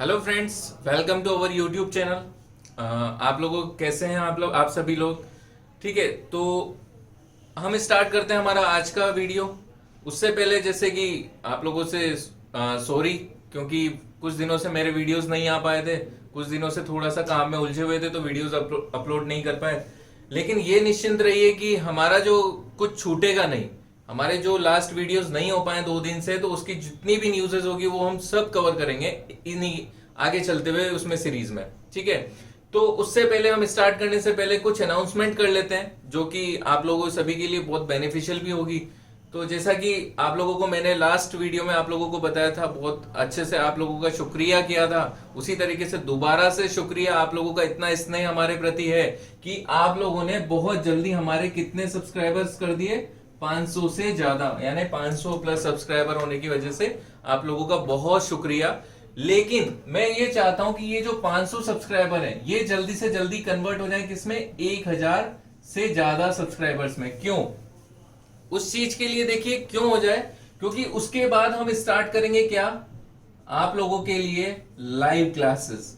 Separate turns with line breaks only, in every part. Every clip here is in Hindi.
Hello friends, welcome to our YouTube channel. आप लोगों कैसे हैं? आप सभी लोग ठीक है? तो हम स्टार्ट करते हैं हमारा आज का वीडियो। उससे पहले जैसे कि आप लोगों से सॉरी, क्योंकि कुछ दिनों से मेरे वीडियोस नहीं आ पाए थे। कुछ दिनों से थोड़ा सा काम में उलझे हुए थे तो वीडियोस अपलोड नहीं कर पाए। लेकिन ये निश्चिंत रहिए कि हमारा जो कुछ छूटेगा नहीं। हमारे जो लास्ट वीडियोस नहीं हो पाए 2 दिन से, तो उसकी जितनी भी न्यूज़ेस होगी वो हम सब कवर करेंगे इन्हीं आगे चलते हुए उसमें सीरीज में। ठीक है? तो उससे पहले हम स्टार्ट करने से पहले कुछ अनाउंसमेंट कर लेते हैं जो कि आप लोगों सभी के लिए बहुत बेनिफिशियल भी होगी। तो जैसा कि आप लोगों को मैंने लास्ट वीडियो में आप लोगों को बताया था, बहुत अच्छे से आप लोगों का शुक्रिया किया था, उसी तरीके से दोबारा से शुक्रिया आप लोगों का। इतना स्नेह हमारे प्रति है कि आप लोगों ने बहुत जल्दी हमारे कितने सब्सक्राइबर्स कर दिए, 500 से ज्यादा, यानी 500 प्लस सब्सक्राइबर होने की वजह से आप लोगों का बहुत शुक्रिया। लेकिन मैं ये चाहता हूं कि ये जो 500 सब्सक्राइबर हैं ये जल्दी से जल्दी कन्वर्ट हो जाए किसमें, 1000 से ज्यादा सब्सक्राइबर्स में। क्यों? उस चीज के लिए देखिए क्यों हो जाए, क्योंकि उसके बाद हम स्टार्ट करेंगे क्या, आप लोगों के लिए लाइव क्लासेस।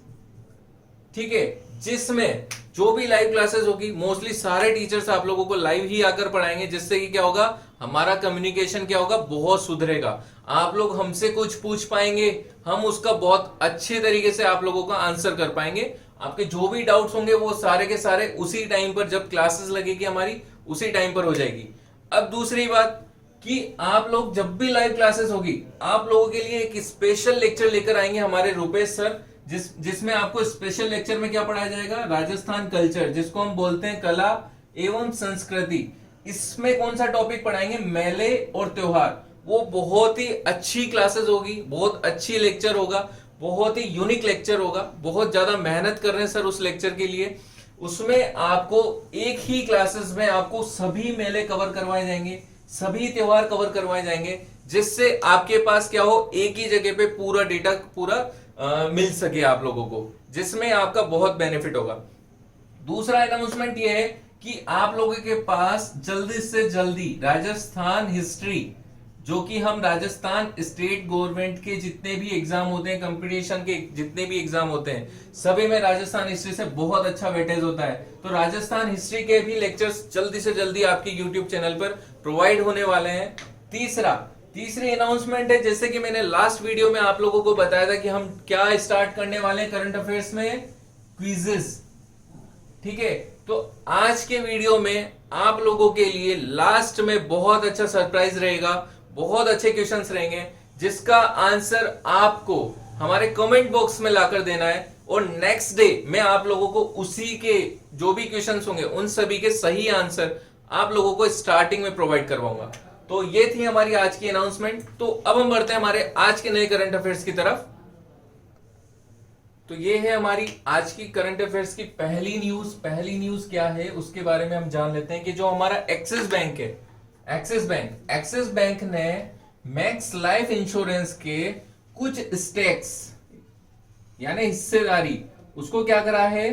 ठीक है? जिसमें जो भी लाइव क्लासेस होगी, मोस्टली सारे टीचर्स आप लोगों को लाइव ही आकर पढ़ाएंगे, जिससे कि क्या होगा, हमारा कम्युनिकेशन क्या होगा, बहुत सुधरेगा। आप लोग हमसे कुछ पूछ पाएंगे, हम उसका बहुत अच्छे तरीके से आप लोगों का आंसर कर पाएंगे। आपके जो भी डाउट्स होंगे वो सारे के सारे उसी टाइम पर, जब क्लासेस लगेगी हमारी, उसी टाइम पर हो जाएगी। अब दूसरी बात कि आप लोग जब भी लाइव क्लासेस होगी, आप लोगों के लिए एक स्पेशल लेक्चर लेकर आएंगे हमारे रुपेश सर, जिसमें आपको स्पेशल लेक्चर में क्या पढ़ाया जाएगा, राजस्थान कल्चर, जिसको हम बोलते हैं कला एवं संस्कृति। इसमें कौन सा टॉपिक पढ़ाएंगे, मेले और त्योहार। वो बहुत ही अच्छी क्लासेस होगी, बहुत अच्छी लेक्चर होगा, बहुत ही यूनिक लेक्चर होगा। बहुत ज्यादा मेहनत कर रहे हैं सर उस लेक्चर के लिए। उसमें आपको एक ही क्लासेस में आपको सभी मेले कवर करवाए जाएंगे, सभी त्योहार कवर करवाए जाएंगे, जिससे आपके पास क्या हो, एक ही जगह पे पूरा डेटा पूरा मिल सके आप लोगों को, जिसमें आपका बहुत बेनिफिट होगा। दूसरा अनाउंसमेंट यह है कि आप लोगों के पास जल्दी से जल्दी राजस्थान हिस्ट्री, जो कि हम राजस्थान स्टेट गवर्नमेंट के जितने भी एग्जाम होते हैं, कंपटीशन के जितने भी एग्जाम होते हैं, सभी में राजस्थान हिस्ट्री से बहुत अच्छा वेटेज होता है। तो राजस्थान हिस्ट्री के भी लेक्चर्स जल्दी से जल्दी आपके यूट्यूब चैनल पर प्रोवाइड होने वाले हैं। तीसरी अनाउंसमेंट है, जैसे कि मैंने लास्ट वीडियो में आप लोगों को बताया था कि हम क्या स्टार्ट करने वाले हैं करंट अफेयर्स में, क्विजेस। ठीक है? तो आज के वीडियो में आप लोगों के लिए लास्ट में बहुत अच्छा सरप्राइज रहेगा, बहुत अच्छे क्वेश्चंस रहेंगे, जिसका आंसर आपको हमारे कमेंट बॉक्स में लाकर देना है। और नेक्स्ट डे मैं आप लोगों को उसी के जो भी क्वेश्चंस होंगे उन सभी के सही आंसर आप लोगों को स्टार्टिंग में प्रोवाइड करवाऊंगा। तो ये थी हमारी आज की अनाउंसमेंट। तो अब हम बढ़ते हैं हमारे आज के नए करंट अफेयर्स की तरफ। तो ये है हमारी आज की करंट अफेयर्स की पहली न्यूज क्या है उसके बारे में हम जान लेते हैं कि जो हमारा एक्सिस बैंक है, एक्सिस बैंक ने मैक्स लाइफ इंश्योरेंस के कुछ स्टेक्स यानी हिस्सेदारी, उसको क्या करा है,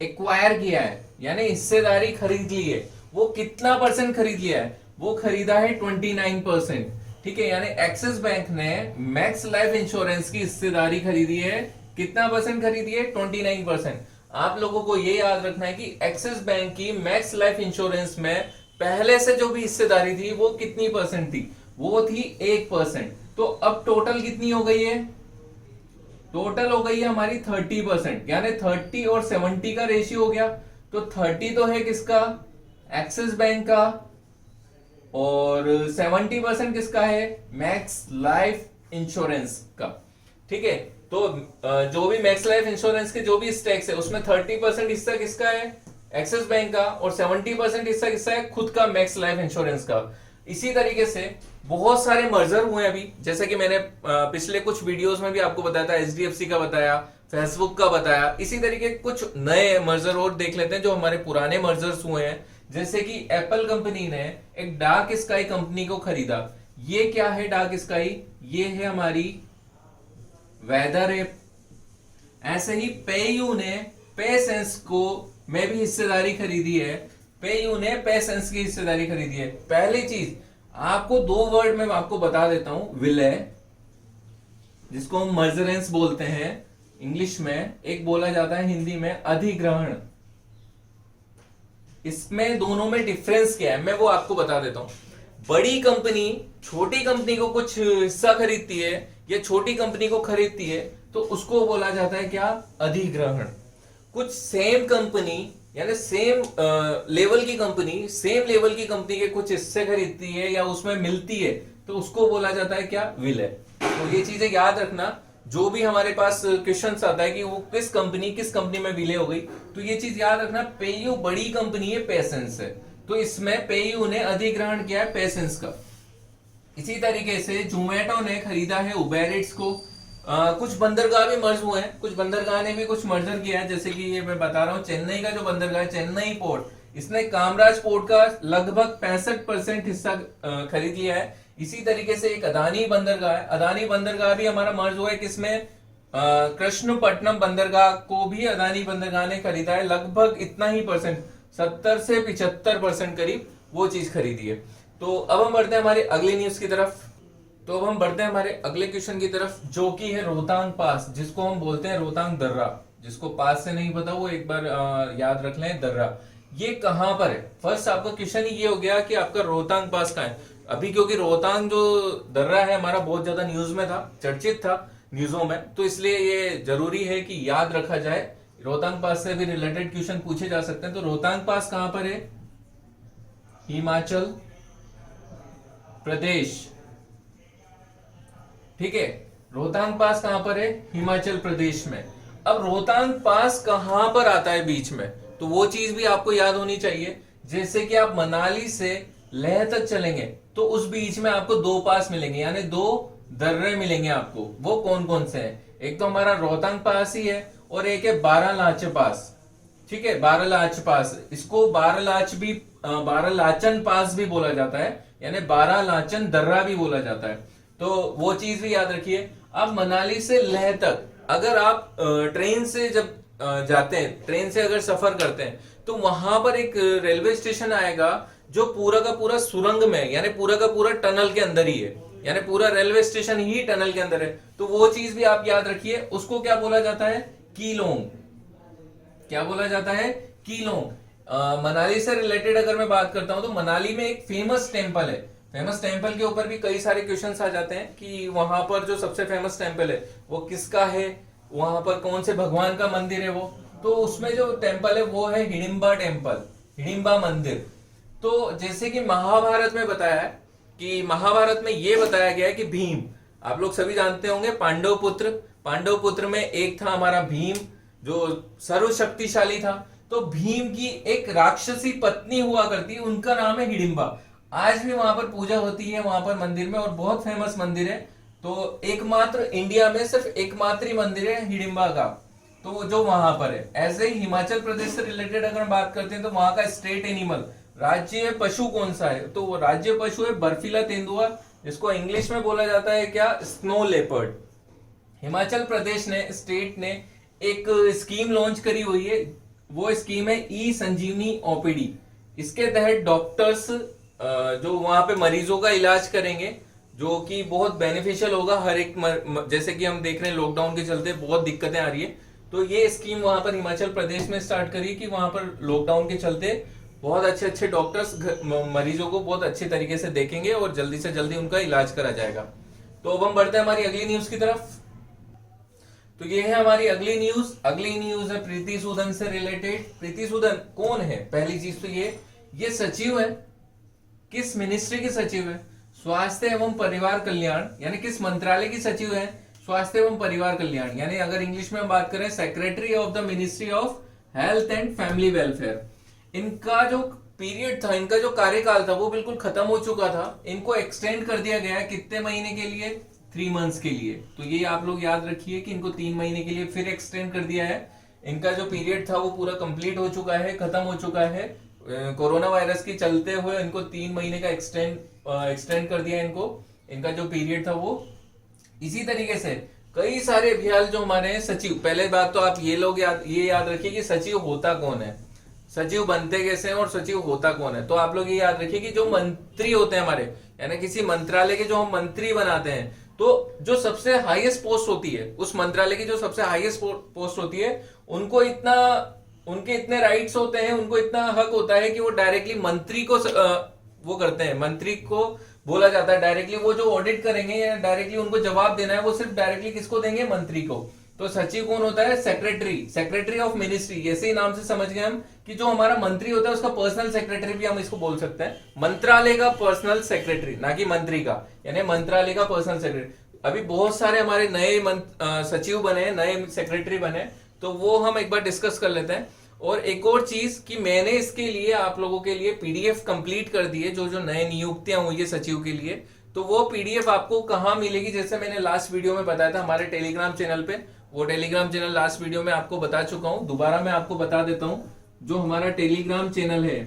एक्वायर किया है, यानी हिस्सेदारी खरीद ली है। वो कितना परसेंट खरीद लिया है, वो खरीदा है 29%। ठीक है? यानी एक्सिस बैंक ने मैक्स लाइफ इंश्योरेंस की हिस्सेदारी खरीदी है, कितना परसेंट खरीदी है, 29%। आप लोगों को ये याद रखना है कि एक्सिस बैंक की मैक्स लाइफ इंश्योरेंस में पहले से जो भी हिस्सेदारी थी वो कितनी परसेंट थी, वो थी 1%। तो अब टोटल कितनी हो गई है, टोटल हो गई है हमारी 30%, यानी 30 और 70 का रेशियो हो गया। तो 30 तो है किसका, एक्सिस बैंक का, और 70% किसका है, मैक्स लाइफ इंश्योरेंस का। ठीक है? तो जो भी मैक्स लाइफ इंश्योरेंस के जो भी स्टेक्स है उसमें 30% हिस्सा किसका है, एक्सिस बैंक का, और 70% हिस्सा किसका है, खुद का मैक्स लाइफ इंश्योरेंस का। इसी तरीके से बहुत सारे मर्जर हुए अभी, जैसे कि मैंने पिछले कुछ वीडियोस में भी आपको बताया था, एचडीएफसी का बताया, फेसबुक का बताया। इसी तरीके कुछ नए मर्जर और देख लेते हैं जो हमारे पुराने मर्जर्स हुए हैं। जैसे कि एप्पल कंपनी ने एक डार्क स्काई कंपनी को खरीदा। ये क्या है डार्क स्काई, ये है हमारी वेदर ऐप। ऐसे ही पेयू ने पेसेंस को में भी हिस्सेदारी खरीदी है, पेयू ने पेसेंस की हिस्सेदारी खरीदी है। पहली चीज आपको 2 वर्ड में आपको बता देता हूं, विलय जिसको हम मर्जरेंस बोलते हैं इंग्लिश में, एक बोला जाता है हिंदी में अधिग्रहण। इसमें दोनों में डिफरेंस क्या है मैं वो आपको बता देता हूं। बड़ी कंपनी छोटी कंपनी को कुछ हिस्सा खरीदती है या छोटी कंपनी को खरीदती है तो उसको बोला जाता है क्या, अधिग्रहण। कुछ सेम कंपनी यानी सेम लेवल की कंपनी, सेम लेवल की कंपनी के कुछ हिस्से खरीदती है या उसमें मिलती है तो उसको बोला जाता है क्या, विलय। तो ये चीजें याद रखना, जो भी हमारे पास क्वेश्चन आता है कि वो किस कंपनी में विलय हो गई, तो ये चीज याद रखना, पेयू बड़ी कंपनी है पेसेंस है, तो इसमें पेयू ने अधिग्रहण किया है पेसेंस का। इसी तरीके से जोमेटो ने खरीदा है उबर ईट्स को। कुछ बंदरगाह भी मर्ज हुए हैं, कुछ बंदरगाह ने भी कुछ मर्जर किया है, जैसे कि ये मैं बता रहा हूँ चेन्नई का जो बंदरगाह है, चेन्नई पोर्ट, इसने कामराज पोर्ट का लगभग 65% हिस्सा खरीद लिया है। इसी तरीके से एक अदानी बंदरगाह है, अदानी बंदरगाह भी हमारा मर्ज हुआ है किसमें, कृष्णपट्टनम बंदरगाह को भी अदानी बंदरगाह ने खरीदा है, लगभग इतना ही परसेंट, 70 से 75% करीब वो चीज खरीदी है। तो अब हम बढ़ते हैं हमारे अगली न्यूज की तरफ। तो अब हम बढ़ते हैं हमारे अगले क्वेश्चन की तरफ, जो कि है रोहतांग पास, जिसको हम बोलते हैं रोहतांग दर्रा। जिसको पास से नहीं पता वो एक बार याद रख लें, दर्रा ये कहां पर है। फर्स्ट आपका क्वेश्चन ही ये हो गया कि आपका रोहतांग पास कहां है। अभी क्योंकि रोहतांग जो दर्रा है हमारा बहुत ज्यादा न्यूज में था, चर्चित था न्यूजों में, तो इसलिए ये जरूरी है कि याद रखा जाए। रोहतांग पास से भी रिलेटेड क्वेश्चन पूछे जा सकते हैं। तो रोहतांग पास कहां पर है, हिमाचल प्रदेश, ठीक है। रोहतांग पास कहां पर है, हिमाचल प्रदेश में। अब रोहतांग पास कहां पर आता है बीच में, तो वो चीज भी आपको याद होनी चाहिए। जैसे कि आप मनाली से लेह तक चलेंगे तो उस बीच में आपको दो पास मिलेंगे, यानी दो दर्रे मिलेंगे आपको। वो कौन कौन से हैं, एक तो हमारा रोहतांग पास ही है और एक है बारालाचे पास, ठीक है। बारालाच पास, इसको बारालाचन पास भी बोला जाता है, यानी बारालाचन दर्रा भी बोला जाता है, तो वो चीज भी याद रखिए। अब मनाली से लेह तक अगर आप ट्रेन से जब जाते हैं, ट्रेन से अगर सफर करते हैं तो वहां पर एक रेलवे स्टेशन आएगा जो पूरा का पूरा सुरंग में, यानी पूरा का पूरा टनल के अंदर ही है, यानी पूरा रेलवे स्टेशन ही टनल के अंदर है। तो वो चीज भी आप याद रखिए, उसको क्या बोला जाता है, कीलोंग। क्या बोला जाता है, कीलोंग। मनाली से रिलेटेड अगर मैं बात करता हूं तो मनाली में एक फेमस टेम्पल है, फेमस टेम्पल के ऊपर भी कई सारे क्वेश्चंस आ जाते हैं कि वहां पर जो सबसे फेमस टेम्पल है वो किसका है, वहां पर कौन से भगवान का मंदिर है वो, तो उसमें जो टेम्पल है वो है हिडिंबा टेम्पल, हिडिंबा मंदिर। तो जैसे कि महाभारत में बताया है कि महाभारत में ये बताया गया है कि भीम, आप लोग सभी जानते होंगे पांडव पुत्र में एक था हमारा भीम जो सर्वशक्तिशाली था। तो भीम की एक राक्षसी पत्नी हुआ करती है, उनका नाम है हिडिंबा। आज भी वहां पर पूजा होती है वहां पर मंदिर में, और बहुत फेमस मंदिर है। तो एकमात्र इंडिया में सिर्फ एकमात्र ही मंदिर है हिडिंबा का, तो जो वहां पर है। ऐसे ही हिमाचल प्रदेश से रिलेटेड अगर हम बात करते हैं तो वहां का स्टेट एनिमल, राज्य पशु कौन सा है, तो वो राज्य पशु है बर्फीला तेंदुआ, जिसको इंग्लिश में बोला जाता है क्या, स्नो लेपर्ड। हिमाचल प्रदेश ने, स्टेट ने एक स्कीम लॉन्च करी हुई है, वो स्कीम है ई संजीवनी ओपीडी। इसके तहत डॉक्टर्स जो वहां पे मरीजों का इलाज करेंगे, जो कि बहुत बेनिफिशियल होगा हर एक जैसे कि हम देख रहे हैं लॉकडाउन के चलते बहुत दिक्कतें आ रही है, तो ये स्कीम वहां पर हिमाचल प्रदेश में स्टार्ट करी कि वहां पर लॉकडाउन के चलते बहुत अच्छे अच्छे डॉक्टर्स मरीजों को बहुत अच्छे तरीके से देखेंगे और जल्दी से जल्दी उनका इलाज करा जाएगा। तो अब हम बढ़ते हैं हमारी अगली न्यूज की तरफ। तो ये है हमारी अगली न्यूज है प्रीति सूदन से रिलेटेड। प्रीति सूदन कौन है, पहली चीज तो ये सचिव है, किस मिनिस्ट्री की सचिव है, स्वास्थ्य एवं परिवार कल्याण, यानी किस मंत्रालय की सचिव है, स्वास्थ्य एवं परिवार कल्याण, यानी अगर इंग्लिश में हम बात करें secretary of the ministry of health and family welfare. इनका जो पीरियड था, इनका जो कार्यकाल था वो बिल्कुल खत्म हो चुका था, इनको एक्सटेंड कर दिया गया है कितने महीने के लिए, 3 मंथ्स के लिए। तो ये आप लोग याद रखिए कि इनको 3 महीने के लिए फिर एक्सटेंड कर दिया है। इनका जो पीरियड था वो पूरा कंप्लीट हो चुका है, खत्म हो चुका है, कोरोना वायरस के चलते हुए इनको 3 महीने का एक्सटेंड कर दिया इनको, इनका जो पीरियड था वो। इसी तरीके से कई सारे अभियान जो हमारे हैं, सचिव, पहले बात तो आप ये याद रखिए कि सचिव होता कौन है, सचिव बनते कैसे हैं और सचिव होता कौन है। तो आप लोग ये याद रखिए कि जो मंत्री होते हैं हमारे, यानी किसी मंत्रालय के जो हम मंत्री बनाते हैं, तो जो सबसे हाईएस्ट पोस्ट होती है, उस मंत्रालय की जो सबसे हाईएस्ट पोस्ट होती है, उनको इतना, उनके इतने राइट्स होते हैं, उनको इतना हक होता है कि वो डायरेक्टली मंत्री को वो करते हैं, मंत्री को बोला जाता है डायरेक्टली, वो जो ऑडिट करेंगे या डायरेक्टली उनको जवाब देना है, वो सिर्फ डायरेक्टली किसको देंगे? मंत्री को। तो सचिव कौन होता है? Secretary, secretary of ministry. ऐसे ही नाम से समझ गए हम कि जो हमारा मंत्री होता है उसका पर्सनल सेक्रेटरी भी हम इसको बोल सकते हैं, मंत्रालय का पर्सनल सेक्रेटरी, ना कि मंत्री का, यानी मंत्रालय का पर्सनल सेक्रेटरी। अभी बहुत सारे हमारे नए सचिव बने, नए सेक्रेटरी बने, तो वो हम एक बार डिस्कस कर लेते हैं। और एक और चीज कि मैंने इसके लिए आप लोगों के लिए पीडीएफ कंप्लीट कर दी है, जो जो नए नियुक्तियां हुई है सचिव के लिए, तो वो पीडीएफ आपको कहां मिलेगी? जैसे मैंने लास्ट वीडियो में बताया था हमारे टेलीग्राम चैनल पे, वो टेलीग्राम चैनल लास्ट वीडियो में आपको बता चुका हूं, दोबारा मैं आपको बता देता हूं। जो हमारा टेलीग्राम चैनल है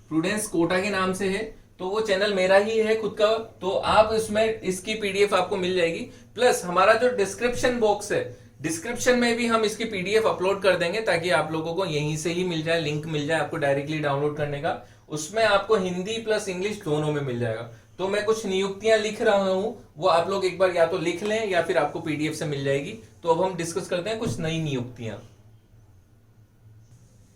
प्रूडेंस कोटा के नाम से है, तो वो चैनल मेरा ही है खुद का, तो आप इसमें इसकी पीडीएफ आपको मिल जाएगी। प्लस हमारा जो डिस्क्रिप्शन बॉक्स है, डिस्क्रिप्शन में भी हम इसकी पीडीएफ अपलोड कर देंगे, ताकि आप लोगों को यहीं से ही मिल जाए, लिंक मिल जाए आपको डायरेक्टली डाउनलोड करने का। उसमें आपको हिंदी प्लस इंग्लिश दोनों में मिल जाएगा। तो मैं कुछ नियुक्तियां लिख रहा हूं, वो आप लोग एक बार या तो लिख लें या फिर आपको पीडीएफ से मिल जाएगी। तो अब हम डिस्कस करते हैं कुछ नई नियुक्तियां।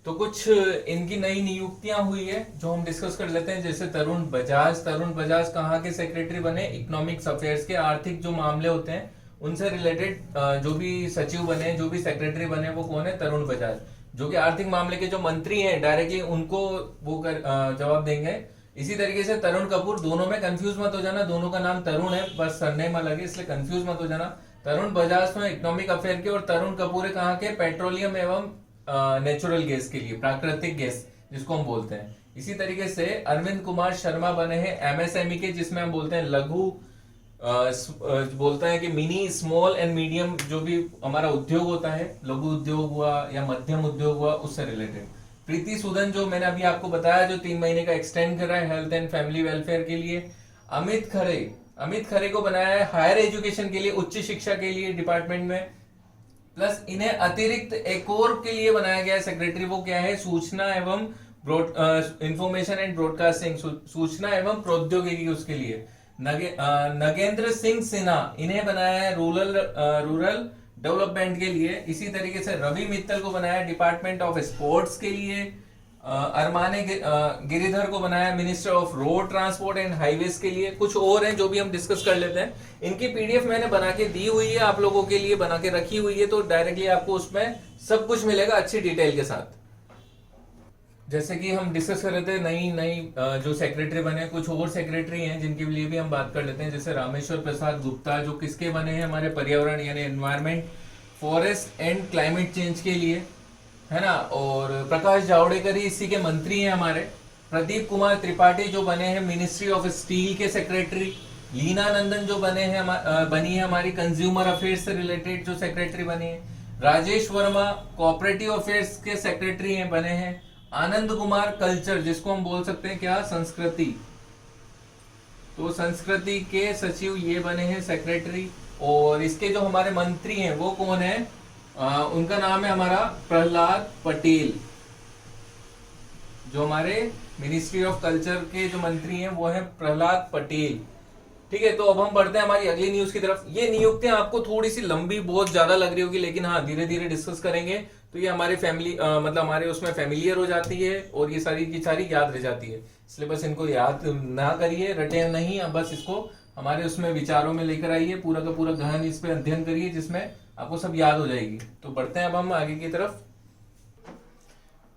तो कुछ इनकी नई नियुक्तियां हुई है जो हम डिस्कस कर लेते हैं। जैसे तरुण बजाज कहाँ के सेक्रेटरी बने? इकोनॉमिक्स अफेयर्स के, आर्थिक जो मामले होते हैं उनसे रिलेटेड जो भी सचिव बने, जो भी सेक्रेटरी बने, वो कौन है? तरुण बजाज, जो कि आर्थिक मामले के जो मंत्री हैं डायरेक्टली उनको वो जवाब देंगे। इसी तरीके से तरुण कपूर, दोनों में कंफ्यूज मत हो जाना, दोनों का नाम तरुण है, बस सरनेम अलग है, इसलिए कंफ्यूज मत हो जाना। तरुण बजाज में इकोनॉमिक अफेयर के, और तरुण कपूर है कहाँ के? पेट्रोलियम एवं नेचुरल गैस के लिए, प्राकृतिक गैस जिसको हम बोलते हैं। इसी तरीके से अरविंद कुमार शर्मा बने हैं एमएसएमई के, जिसमें हम बोलते हैं लघु बोलते हैं कि मिनी, स्मॉल एंड मीडियम, जो भी हमारा उद्योग होता है, लघु उद्योग हुआ या मध्यम उद्योग हुआ, उससे रिलेटेड। प्रीति सूदन, जो मैंने अभी आपको बताया, जो 3 महीने का एक्सटेंड कर रहा है हेल्थ एंड फैमिली वेलफेयर के लिए। अमित खरे को बनाया है हायर एजुकेशन के लिए, उच्च शिक्षा के लिए डिपार्टमेंट में। प्लस इन्हें अतिरिक्त एक और के लिए बनाया गया है सेक्रेटरी, वो क्या है? सूचना एवं इंफॉर्मेशन एंड ब्रॉडकास्टिंग, सूचना एवं प्रौद्योगिकी, उसके लिए। नगेंद्र सिंह सिन्हा, इन्हें बनाया है रूरल डेवलपमेंट के लिए। इसी तरीके से रवि मित्तल को बनाया डिपार्टमेंट ऑफ स्पोर्ट्स के लिए। अरमाने गिरिधर को बनाया minister of road transport and highways के लिए। कुछ और हैं जो भी हम डिस्कस कर लेते हैं। इनकी पीडीएफ मैंने बना के दी हुई है, आप लोगों के लिए बना के रखी हुई है, तो डायरेक्टली आपको उसमें सब कुछ मिलेगा अच्छी डिटेल के साथ। जैसे कि हम डिस्कस कर रहे थे नई जो सेक्रेटरी बने, कुछ और सेक्रेटरी हैं जिनके लिए भी हम बात कर लेते हैं। जैसे रामेश्वर प्रसाद गुप्ता, जो किसके बने हैं? हमारे पर्यावरण यानी environment, forest and climate change के लिए, है ना। और प्रकाश जावड़ेकर ही इसी के मंत्री हैं हमारे। प्रदीप कुमार त्रिपाठी जो बने हैं मिनिस्ट्री ऑफ स्टील के सेक्रेटरी। लीना नंदन जो बनी है हमारी कंज्यूमर अफेयर्स से रिलेटेड जो सेक्रेटरी बनी है। राजेश वर्मा कोऑपरेटिव अफेयर्स के सेक्रेटरी हैं, बने हैं। आनंद कुमार कल्चर, जिसको हम बोल सकते हैं क्या? संस्कृति, तो संस्कृति के सचिव ये बने हैं सेक्रेटरी। और इसके जो हमारे मंत्री हैं वो कौन है? उनका नाम है हमारा प्रहलाद पटेल। जो हमारे मिनिस्ट्री ऑफ कल्चर के जो मंत्री हैं वो है प्रहलाद पटेल। ठीक है, तो अब हम बढ़ते हैं हमारी अगली न्यूज की तरफ। ये नियुक्तियां आपको थोड़ी सी लंबी बहुत ज्यादा लग रही होगी, लेकिन हाँ धीरे धीरे डिस्कस करेंगे तो ये हमारे फैमिली मतलब हमारे उसमें फैमिलियर हो जाती है और ये सारी की सारी याद रह जाती है। इसलिए बस इनको याद ना करिए, रटे नहीं, अब बस इसको हमारे उसमें विचारों में लेकर आइए, पूरा का पूरा गहन इस पे अध्ययन करिए जिसमें आपको सब याद हो जाएगी। तो बढ़ते हैं अब हम आगे की तरफ।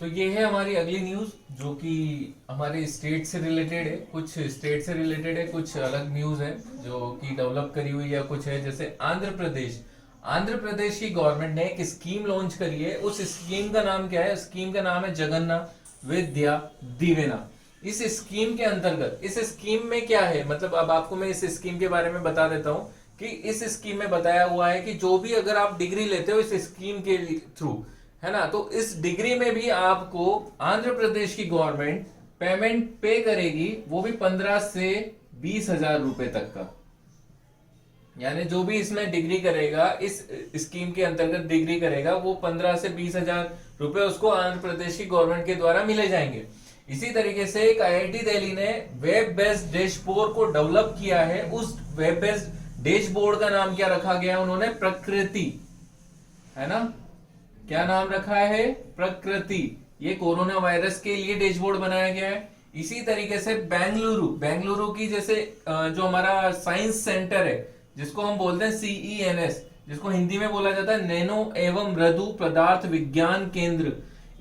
तो ये है हमारी अगली न्यूज जो कि हमारे स्टेट से रिलेटेड है, कुछ स्टेट से रिलेटेड है, कुछ अलग न्यूज है जो कि डेवलप करी हुई है कुछ है। जैसे आंध्र प्रदेश की गवर्नमेंट ने एक स्कीम लॉन्च करी है। उस स्कीम का नाम क्या है? स्कीम का नाम है जगन्नाथ विद्या दीवेना। इस स्कीम के अंतर्गत, इस स्कीम में क्या है, मतलब अब आपको मैं इस स्कीम के बारे में बता देता हूं कि इस स्कीम में बताया हुआ है कि जो भी अगर आप डिग्री लेते हो इस स्कीम के थ्रू, है ना, तो इस डिग्री में भी आपको आंध्र प्रदेश की गवर्नमेंट पेमेंट पे करेगी, वो भी 15 से 20 हजार रुपए तक का। यानी जो भी इसमें डिग्री करेगा, इस स्कीम के अंतर्गत डिग्री करेगा, वो 15 से 20 हजार रुपए उसको आंध्र प्रदेश की गवर्नमेंट के द्वारा मिले जाएंगे। इसी तरीके से एक आईआईटी दिल्ली ने वेब बेस्ड डैशबोर्ड को डेवलप किया है। उस वेब बेस्ड डैशबोर्ड का नाम क्या रखा गया उन्होंने? प्रकृति, है ना। क्या नाम रखा है? प्रकृति। ये कोरोना वायरस के लिए डैशबोर्ड बनाया गया है। इसी तरीके से बेंगलुरु की जैसे जो हमारा साइंस सेंटर है जिसको हम बोलते हैं CENS, जिसको हिंदी में बोला जाता है नैनो एवं मृदु पदार्थ विज्ञान केंद्र,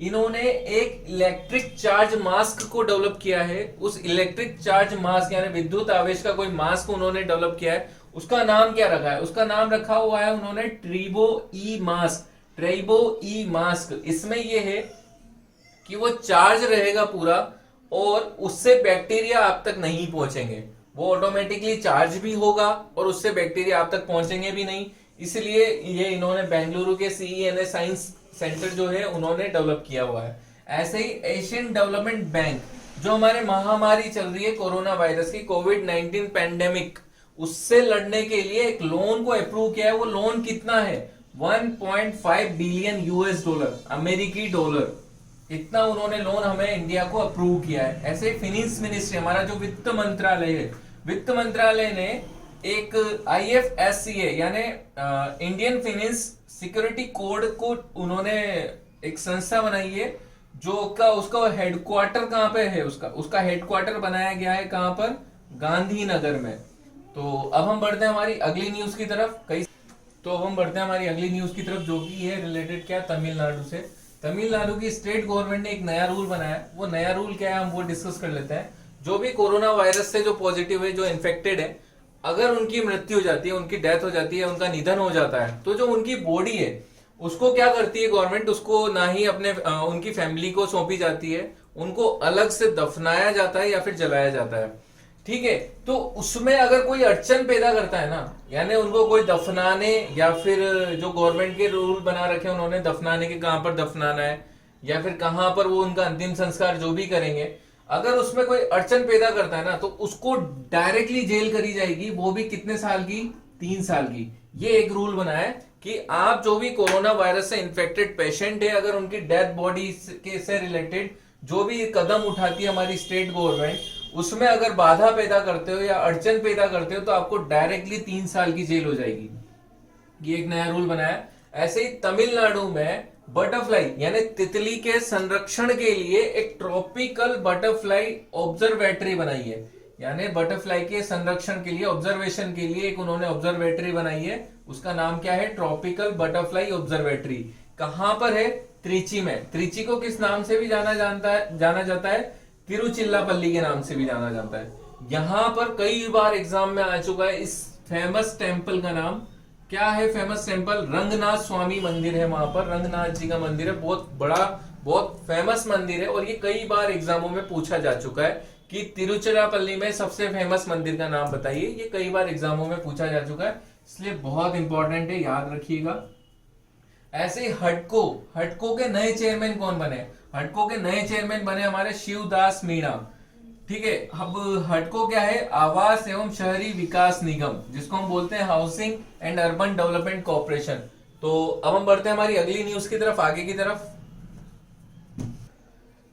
इन्होंने एक इलेक्ट्रिक चार्ज मास्क को डेवलप किया है। उस इलेक्ट्रिक चार्ज मास्क यानी विद्युत आवेश का कोई मास्क उन्होंने डेवलप किया है। उसका नाम क्या रखा है? उसका नाम रखा हुआ है उन्होंने ट्रीबो ई मास्क। ट्रीबो ई मास्क, इसमें यह है कि वो चार्ज रहेगा पूरा और उससे बैक्टीरिया आप तक नहीं पहुंचेंगे। वो ऑटोमेटिकली चार्ज भी होगा और उससे बैक्टीरिया आप तक पहुंचेंगे भी नहीं। इसलिए ये इन्होंने बेंगलुरु के CENS साइंस सेंटर जो है उन्होंने डेवलप किया हुआ है। ऐसे ही एशियन डेवलपमेंट बैंक, जो हमारे महामारी चल रही है कोरोना वायरस की, कोविड-19 पैंडेमिक, उससे लड़ने के लिए एक लोन को अप्रूव किया है। वो लोन कितना है? 1.5 बिलियन US डॉलर, अमेरिकी डॉलर, इतना उन्होंने लोन हमें इंडिया को अप्रूव किया है। ऐसे फाइनेंस मिनिस्ट्री, हमारा जो वित्त मंत्रालय है, वित्त मंत्रालय ने एक IFSCA यानी इंडियन फाइनेंस सिक्योरिटी कोड को उन्होंने एक संस्था बनाई है जो का उसका हेडक्वार्टर कहां पे है? उसका हेडक्वार्टर बनाया गया है कहां पर? गांधीनगर में। तो अब हम बढ़ते हैं हमारी अगली न्यूज की तरफ। जो कि है रिलेटेड क्या? तमिलनाडु से। तमिलनाडु की स्टेट गवर्नमेंट ने एक नया रूल बनाया। वो नया रूल क्या है हम वो डिस्कस कर लेते हैं। जो भी कोरोना वायरस से जो पॉजिटिव है, जो इन्फेक्टेड है, अगर उनकी मृत्यु हो जाती है, उनकी डेथ हो जाती है, उनका निधन हो जाता है, तो जो उनकी बॉडी है उसको क्या करती है गवर्नमेंट? उसको ना ही अपने उनकी फैमिली को सौंपी जाती है, उनको अलग से दफनाया जाता है या फिर जलाया जाता है। ठीक है, तो उसमें अगर कोई अड़चन पैदा करता है ना, यानी उनको कोई दफनाने या फिर जो गवर्नमेंट के रूल बना रखे हैं उन्होंने दफनाने के कहां पर दफनाना है या फिर कहां पर वो उनका अंतिम संस्कार जो भी करेंगे, अगर उसमें कोई अड़चन पैदा करता है ना तो उसको डायरेक्टली जेल करी जाएगी। वो भी कितने साल की? 3 साल की। ये एक रूल बना है कि आप जो भी कोरोना वायरस से इन्फेक्टेड पेशेंट है, अगर उनकी डेथ बॉडी के से रिलेटेड जो भी कदम उठाती है हमारी स्टेट गवर्नमेंट, उसमें अगर बाधा पैदा करते हो या अड़चन पैदा करते हो तो आपको डायरेक्टली 3 साल की जेल हो जाएगी। ये एक नया रूल बनाया। ऐसे ही तमिलनाडु में बटरफ्लाई यानी तितली के संरक्षण के लिए एक ट्रॉपिकल बटरफ्लाई ऑब्जर्वेटरी बनाई है। यानी बटरफ्लाई के संरक्षण के लिए, ऑब्जर्वेशन के लिए एक उन्होंने ऑब्जर्वेटरी बनाई है। उसका नाम क्या है? Tropical butterfly observatory. कहां पर है? त्रिची में। त्रिची को किस नाम से भी जाना जाता है? तिरुचिल्लापल्ली के नाम से भी जाना जाता है। यहां पर कई बार एग्जाम में आ चुका है। इस फेमस टेम्पल का नाम क्या है? फेमस टेम्पल रंगनाथ स्वामी मंदिर है। वहां पर रंगनाथ जी का मंदिर है, बहुत बड़ा, बहुत फेमस मंदिर है और ये कई बार एग्जामों में पूछा जा चुका है कि तिरुचिरापल्ली में सबसे फेमस मंदिर का नाम बताइए। ये कई बार एग्जामों में पूछा जा चुका है, इसलिए बहुत इंपॉर्टेंट है, याद रखिएगा। ऐसे ही हटको के नए चेयरमैन कौन बने? हटको के नए चेयरमैन बने हमारे शिवदास मीणा। ठीक है, अब हटको क्या है? आवास एवं शहरी विकास निगम, जिसको हम बोलते हैं housing and urban development corporation. तो अब हम बढ़ते हैं हमारी अगली न्यूज की तरफ, आगे की तरफ।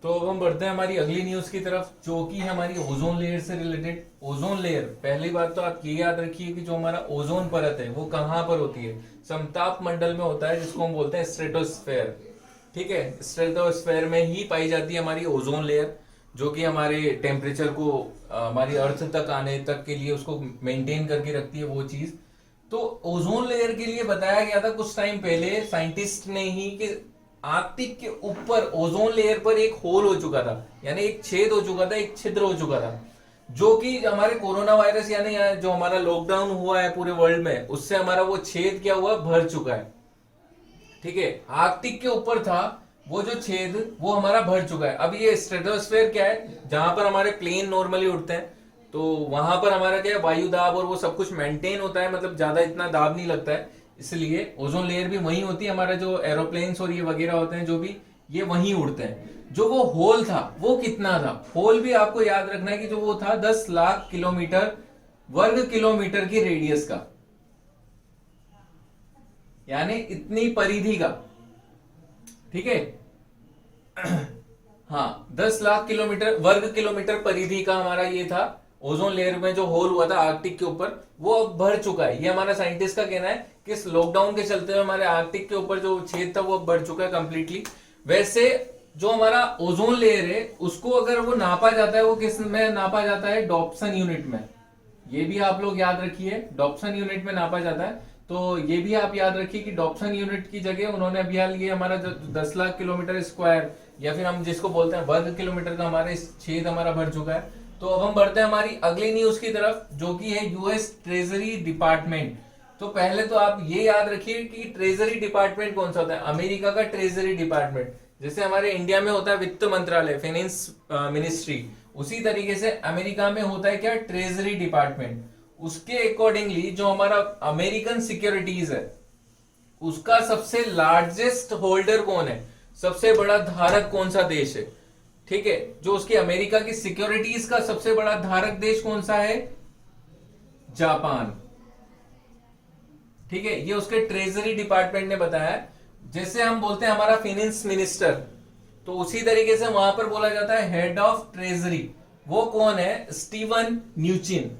तो अब हम बढ़ते हैं हमारी अगली न्यूज की तरफ, जो कि है हमारी ओजोन लेयर से रिलेटेड। ओजोन लेयर, पहली बात तो आप ये याद रखिए कि जो हमारा ओजोन परत है वो कहां पर होती है? समताप मंडल में होता है, जिसको हम बोलते हैं स्ट्रेटोस्फेयर। ठीक है, स्ट्रेटोस्फेयर में ही पाई जाती है हमारी ओजोन लेयर, जो कि हमारे टेम्परेचर को हमारी अर्थ तक आने तक के लिए उसको मेंटेन करके रखती है वो चीज। तो ओजोन लेयर के लिए बताया गया था कुछ टाइम पहले साइंटिस्ट ने ही कि आर्कटिक के ऊपर ओजोन लेयर पर एक होल हो चुका था, यानी एक छेद हो चुका था, एक छिद्र हो चुका था, जो कि हमारे कोरोना वायरस यानी जो हमारा लॉकडाउन हुआ है पूरे वर्ल्ड में, उससे हमारा वो छेद क्या हुआ? भर चुका है। ठीक है, आर्कटिक के ऊपर था वो जो छेद, वो हमारा भर चुका है। अब ये स्ट्रेटोस्फेयर क्या है? जहां पर हमारे प्लेन नॉर्मली उड़ते हैं, तो वहां पर हमारा क्या है? वायु दाब और वो सब कुछ मेंटेन होता है, मतलब ज्यादा इतना दाब नहीं लगता है, इसलिए ओजोन लेयर भी वहीं होती है। हमारा जो एरोप्लेन्स और ये वगैरह होते हैं जो भी, ये वहीं उड़ते हैं। जो वो होल था वो कितना था? होल भी आपको याद रखना है कि जो वो था 10 लाख किलोमीटर वर्ग किलोमीटर की रेडियस का, यानी इतनी परिधि का। ठीक है, हाँ, 10 लाख किलोमीटर वर्ग किलोमीटर परिधि का हमारा ये था ओजोन लेयर में जो होल हुआ था आर्कटिक के ऊपर, वो अब भर चुका है। ये हमारा साइंटिस्ट का कहना है कि इस लॉकडाउन के चलते हुए हमारे आर्कटिक के ऊपर जो छेद था वो अब भर चुका है कंप्लीटली। वैसे जो हमारा ओजोन लेयर है उसको अगर वो नापा जाता है, वो किस में नापा जाता है? डॉप्सन यूनिट में। ये भी आप लोग याद रखिए, डॉप्सन यूनिट में नापा जाता है। तो ये भी आप याद रखिए कि डॉप्सन यूनिट की जगह उन्होंने अभी हाल ये हमारा 10 लाख किलोमीटर स्क्वायर या फिर हम जिसको बोलते हैं वर्ग किलोमीटर का हमारे छेद हमारा भर चुका है। तो अब हम बढ़ते हैं हमारी अगली न्यूज की तरफ, जो कि है यूएस ट्रेजरी डिपार्टमेंट। तो पहले तो आप ये याद रखिए कि ट्रेजरी डिपार्टमेंट कौन सा होता है? अमेरिका का ट्रेजरी डिपार्टमेंट। जैसे हमारे इंडिया में होता है वित्त मंत्रालय, फाइनेंस मिनिस्ट्री, उसी तरीके से अमेरिका में होता है क्या? Treasury department. उसके अकॉर्डिंगली जो हमारा अमेरिकन सिक्योरिटीज है उसका सबसे लार्जेस्ट होल्डर कौन है? सबसे बड़ा धारक कौन सा देश है? ठीक है, जो उसकी अमेरिका की सिक्योरिटीज का सबसे बड़ा धारक देश कौन सा है? जापान। ठीक है, ये उसके ट्रेजरी डिपार्टमेंट ने बताया। जैसे हम बोलते हैं हमारा फाइनेंस मिनिस्टर, तो उसी तरीके से वहां पर बोला जाता है हेड ऑफ ट्रेजरी। वो कौन है? स्टीवन न्यूचिन।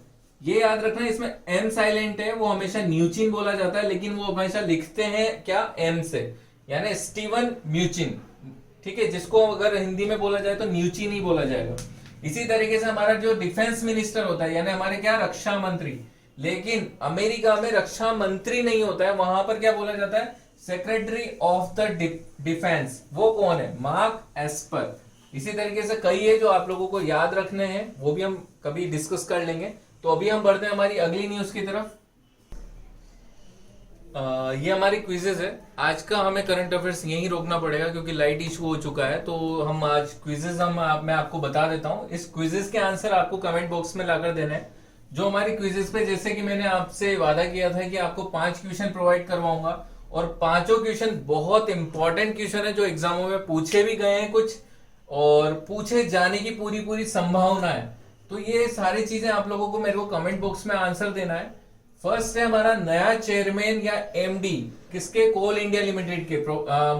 ये याद रखना, इसमें एम साइलेंट है, वो हमेशा न्यूचिन बोला जाता है, लेकिन वो हमेशा लिखते हैं क्या? एम से, यानी स्टीवन म्यूचिन। ठीक है, जिसको अगर हिंदी में बोला जाए तो न्यूचिन ही बोला जाएगा। इसी तरीके से हमारा जो डिफेंस मिनिस्टर होता है, यानी हमारे क्या? रक्षा मंत्री। लेकिन अमेरिका में रक्षा मंत्री नहीं होता है, वहां पर क्या बोला जाता है? Secretary of the defence. वो कौन है? Mark Esper. इसी तरीके से कई है जो आप लोगों को याद रखने हैं, वो भी हम कभी डिस्कस कर लेंगे। तो अभी हम बढ़ते हैं हमारी अगली न्यूज की तरफ। ये हमारी क्विजेज है। आज का हमें करंट अफेयर्स यहीं रोकना पड़ेगा क्योंकि लाइट इशू हो चुका है। तो हम आज क्विजेज मैं आपको बता देता हूं। इस क्विजेज के आंसर आपको कमेंट बॉक्स में लाकर देना है। जो हमारी क्विजेज पे, जैसे कि मैंने आपसे वादा किया था कि आपको 5 क्वेश्चन प्रोवाइड करवाऊंगा, और पांचों क्वेश्चन बहुत इंपॉर्टेंट क्वेश्चन है जो एग्जामों में पूछे भी गए हैं कुछ, और पूछे जाने की पूरी पूरी संभावना है। तो ये सारी चीजें आप लोगों को मेरे को कमेंट बॉक्स में आंसर देना है। फर्स्ट है हमारा नया चेयरमैन या एमडी किसके? कोल इंडिया लिमिटेड के,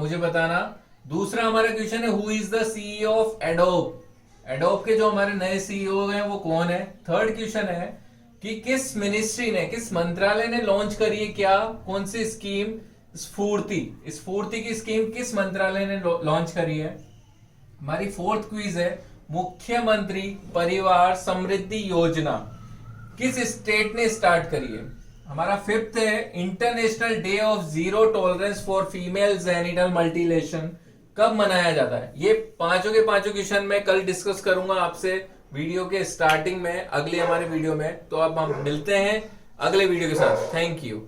मुझे बताना। दूसरा हमारा क्वेश्चन है who is the CEO of adobe? Adobe के जो हमारे नए सीईओ हैं वो कौन है? थर्ड क्वेश्चन है कि किस मिनिस्ट्री ने, किस मंत्रालय ने लॉन्च करी है क्या? कौन सी स्कीम? स्फूर्ति। स्फूर्ति की स्कीम किस मंत्रालय ने लॉन्च करी है? हमारी फोर्थ क्विज है मुख्यमंत्री परिवार समृद्धि योजना किस स्टेट ने स्टार्ट करी है? हमारा फिफ्थ है international day of zero tolerance for female genital mutilation कब मनाया जाता है? ये पांचों के पांचों क्वेश्चन मैं कल डिस्कस करूंगा आपसे वीडियो के स्टार्टिंग में, अगले हमारे वीडियो में। तो अब हम मिलते हैं अगले वीडियो के साथ। Thank you.